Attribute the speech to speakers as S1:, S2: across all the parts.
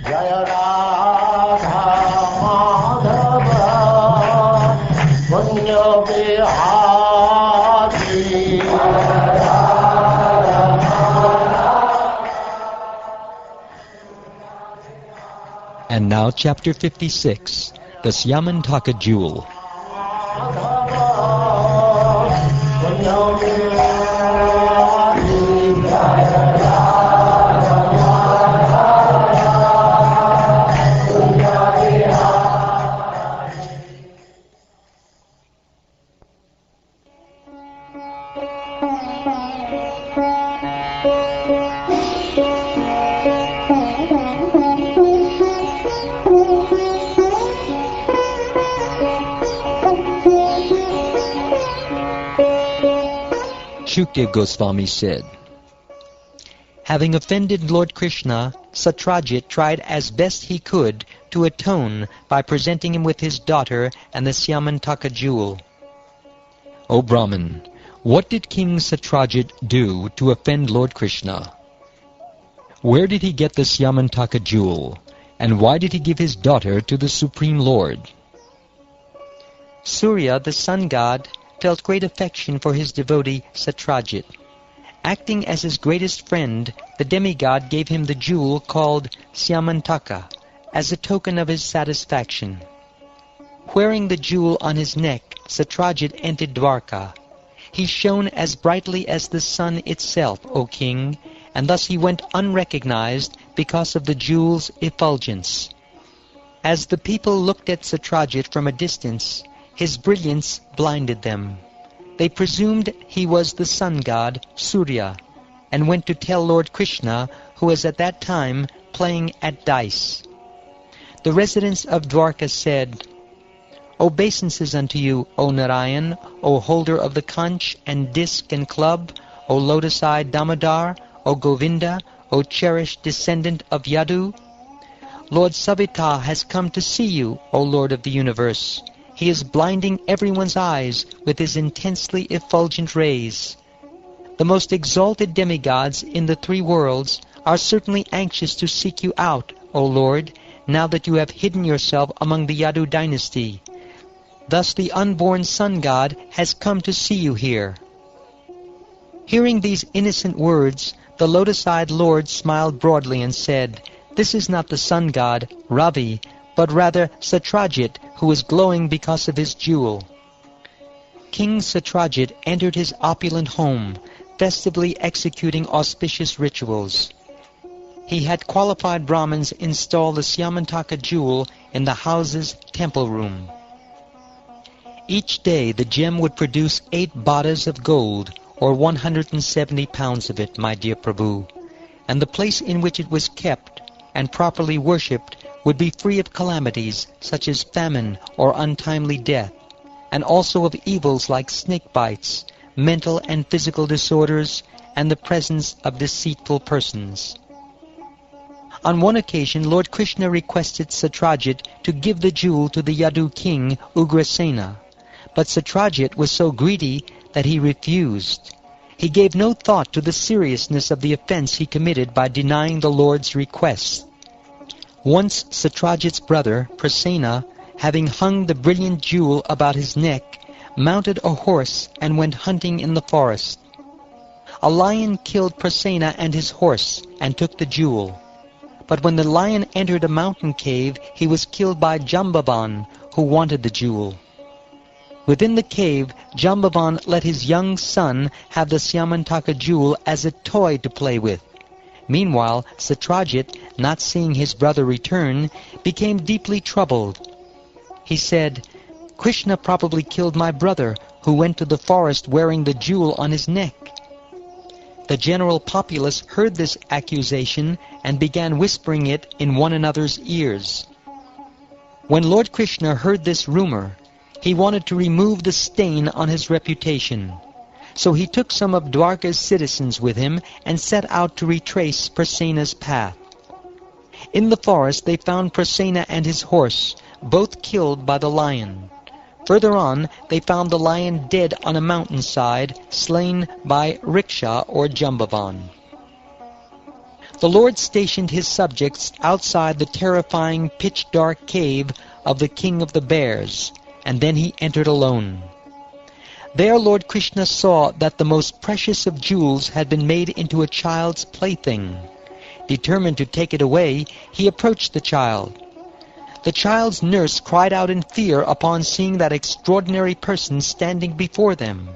S1: Jaya Radha Madhava Punya Bihari.
S2: And now chapter 56, the Syamantaka Jewel. Shukdev Goswami said, having offended Lord Krishna, Satyajit tried as best he could to atone by presenting him with his daughter and the Syamantaka jewel. O Brahman, what did King Satyajit do to offend Lord Krishna? Where did he get the Syamantaka jewel, and why did he give his daughter to the Supreme Lord?
S3: Surya, the sun god, felt great affection for his devotee Satyajit. Acting as his greatest friend, the demigod gave him the jewel called Syamantaka as a token of his satisfaction. Wearing the jewel on his neck, Satyajit entered Dwarka. He shone as brightly as the sun itself, O king, and thus he went unrecognized because of the jewel's effulgence. As the people looked at Satyajit from a distance, his brilliance blinded them. They presumed he was the sun god, Surya, and went to tell Lord Krishna, who was at that time playing at dice. The residents of Dwarka said, Obeisances unto you, O Narayan, O holder of the conch and disc and club, O lotus-eyed Damodar, O Govinda, O cherished descendant of Yadu. Lord Savita has come to see you, O Lord of the universe. He is blinding everyone's eyes with his intensely effulgent rays. The most exalted demigods in the three worlds are certainly anxious to seek you out, O Lord, now that you have hidden yourself among the Yadu dynasty. Thus the unborn sun god has come to see you here. Hearing these innocent words, the lotus-eyed Lord smiled broadly and said, This is not the sun god, Ravi, but rather Satyajit, who is glowing because of his jewel. King Satyajit entered his opulent home, festively executing auspicious rituals. He had qualified Brahmins install the Syamantaka jewel in the house's temple room. Each day the gem would produce 8 badas of gold, or 170 pounds of it, my dear Prabhu, and the place in which it was kept and properly worshipped would be free of calamities such as famine or untimely death, and also of evils like snake bites, mental and physical disorders, and the presence of deceitful persons. On one occasion, Lord Krishna requested Satyajit to give the jewel to the Yadu king Ugrasena, but Satyajit was so greedy that he refused. He gave no thought to the seriousness of the offense he committed by denying the Lord's request. Once Satyajit's brother, Prasena, having hung the brilliant jewel about his neck, mounted a horse and went hunting in the forest. A lion killed Prasena and his horse and took the jewel. But when the lion entered a mountain cave, he was killed by Jambavan, who wanted the jewel. Within the cave, Jambavan let his young son have the Syamantaka jewel as a toy to play with. Meanwhile, Satyajit, not seeing his brother return, became deeply troubled. He said, Krishna probably killed my brother, who went to the forest wearing the jewel on his neck. The general populace heard this accusation and began whispering it in one another's ears. When Lord Krishna heard this rumor, he wanted to remove the stain on his reputation. So he took some of Dwarka's citizens with him and set out to retrace Prasena's path. In the forest they found Prasena and his horse, both killed by the lion. Further on, they found the lion dead on a mountainside, slain by Riksha or Jambavan.
S2: The Lord stationed his subjects outside the terrifying pitch-dark cave of the King of the Bears, and then he entered alone. There Lord Krishna saw that the most precious of jewels had been made into a child's plaything. Determined to take it away, he approached the child. The child's nurse cried out in fear upon seeing that extraordinary person standing before them.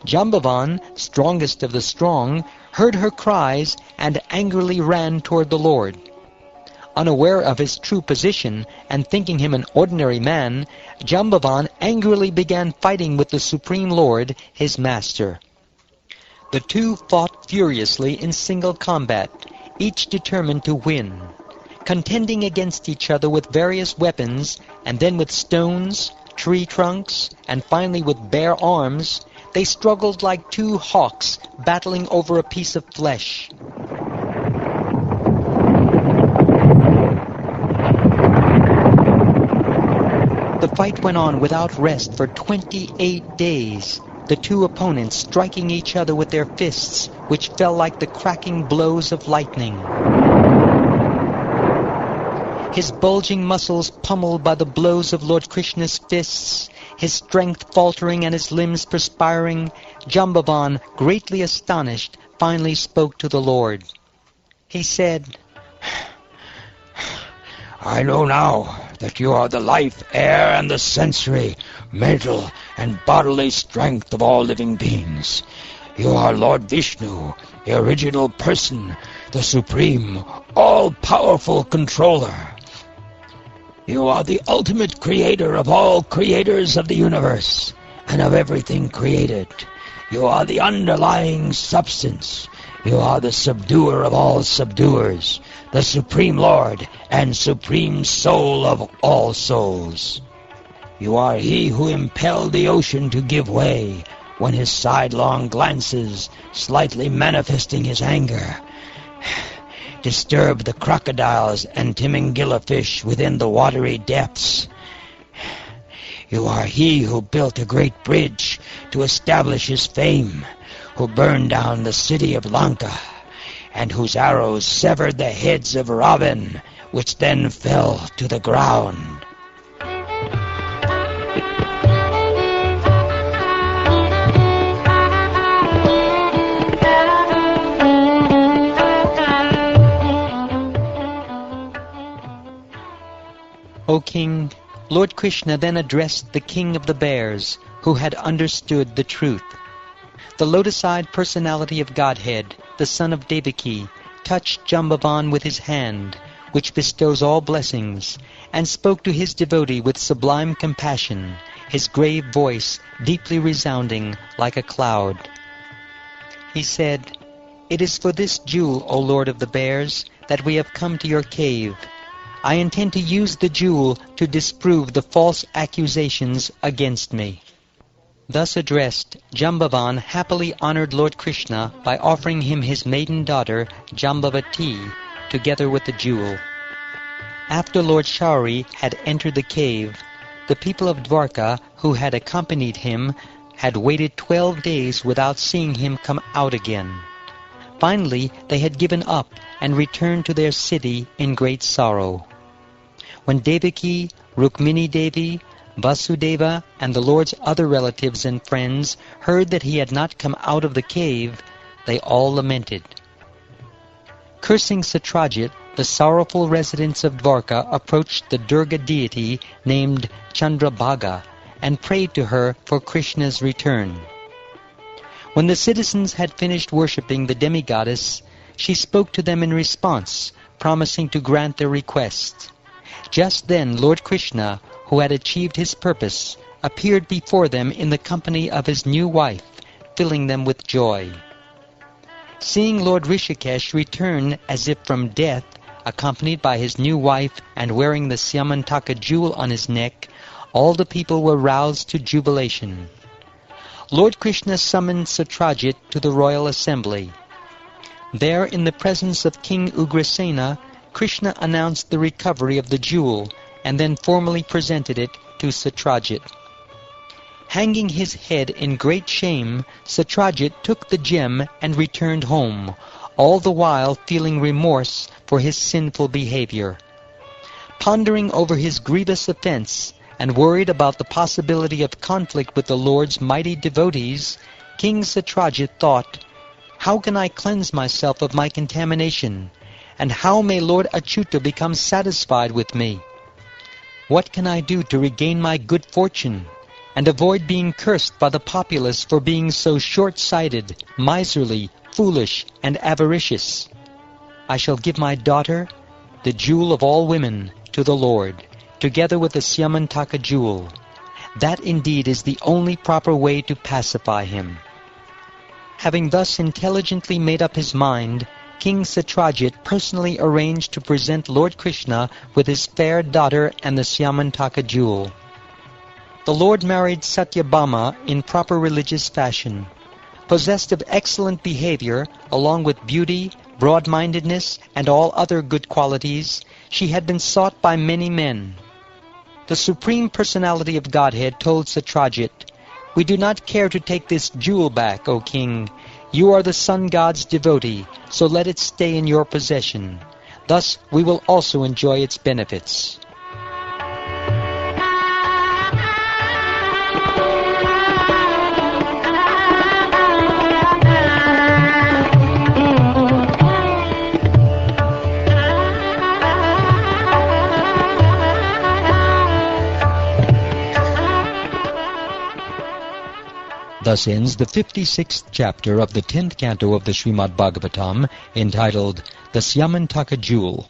S2: Jambavan, strongest of the strong, heard her cries and angrily ran toward the Lord. Unaware of his true position and thinking him an ordinary man, Jambavan angrily began fighting with the Supreme Lord, his master. The two fought furiously in single combat, each determined to win. Contending against each other with various weapons, and then with stones, tree trunks, and finally with bare arms, they struggled like two hawks battling over a piece of flesh. The fight went on without rest for 28 days, the two opponents striking each other with their fists, which fell like the cracking blows of lightning. His bulging muscles pummeled by the blows of Lord Krishna's fists, his strength faltering and his limbs perspiring, Jambavan, greatly astonished, finally spoke to the Lord. He said,
S4: I know now that you are the life, air, and the sensory, mental, and bodily strength of all living beings. You are Lord Vishnu, the original person, the supreme, all-powerful controller. You are the ultimate creator of all creators of the universe and of everything created. You are the underlying substance. You are the subduer of all subduers, the supreme Lord and supreme soul of all souls. You are he who impelled the ocean to give way when his sidelong glances, slightly manifesting his anger, disturbed the crocodiles and Timingila fish within the watery depths. You are he who built a great bridge to establish his fame, who burned down the city of Lanka, and whose arrows severed the heads of Ravan, which then fell to the ground.
S2: O King, Lord Krishna then addressed the King of the Bears, who had understood the truth. The lotus-eyed personality of Godhead, the son of Devaki, touched Jambavan with his hand, which bestows all blessings, and spoke to his devotee with sublime compassion, his grave voice deeply resounding like a cloud. He said, "It is for this jewel, O Lord of the Bears, that we have come to your cave. I intend to use the jewel to disprove the false accusations against me." Thus addressed, Jambavan happily honored Lord Krishna by offering him his maiden daughter, Jambavati, together with the jewel. After Lord Shauri had entered the cave, the people of Dwarka, who had accompanied him, had waited 12 days without seeing him come out again. Finally, they had given up and returned to their city in great sorrow. When Devaki, Rukmini Devi, Vasudeva, and the Lord's other relatives and friends heard that he had not come out of the cave, they all lamented. Cursing Satrajit, the sorrowful residents of Dwarka approached the Durga deity named Chandrabhaga and prayed to her for Krishna's return. When the citizens had finished worshipping the demigoddess, she spoke to them in response, promising to grant their request. Just then Lord Krishna, who had achieved his purpose, appeared before them in the company of his new wife, filling them with joy. Seeing Lord Rishikesh return as if from death, accompanied by his new wife and wearing the Syamantaka jewel on his neck, all the people were roused to jubilation. Lord Krishna summoned Satrajit to the royal assembly. There, in the presence of King Ugrasena, Krishna announced the recovery of the jewel and then formally presented it to Satrajit. Hanging his head in great shame, Satrajit took the gem and returned home, all the while feeling remorse for his sinful behavior. Pondering over his grievous offense, and worried about the possibility of conflict with the Lord's mighty devotees, King Satrajit thought, "How can I cleanse myself of my contamination? And how may Lord Achyuta become satisfied with me? What can I do to regain my good fortune, and avoid being cursed by the populace for being so short-sighted, miserly, foolish, and avaricious? I shall give my daughter, the jewel of all women, to the Lord, together with the Syamantaka jewel. That indeed is the only proper way to pacify him." Having thus intelligently made up his mind, King Satrajit personally arranged to present Lord Krishna with his fair daughter and the Syamantaka jewel. The Lord married Satyabhama in proper religious fashion. Possessed of excellent behavior, along with beauty, broad-mindedness, and all other good qualities, she had been sought by many men. The Supreme Personality of Godhead told Satrajit, "We do not care to take this jewel back, O king. You are the sun god's devotee, so let it stay in your possession. Thus we will also enjoy its benefits." Thus ends the 56th chapter of the 10th canto of the Srimad Bhagavatam, entitled The Syamantaka Jewel.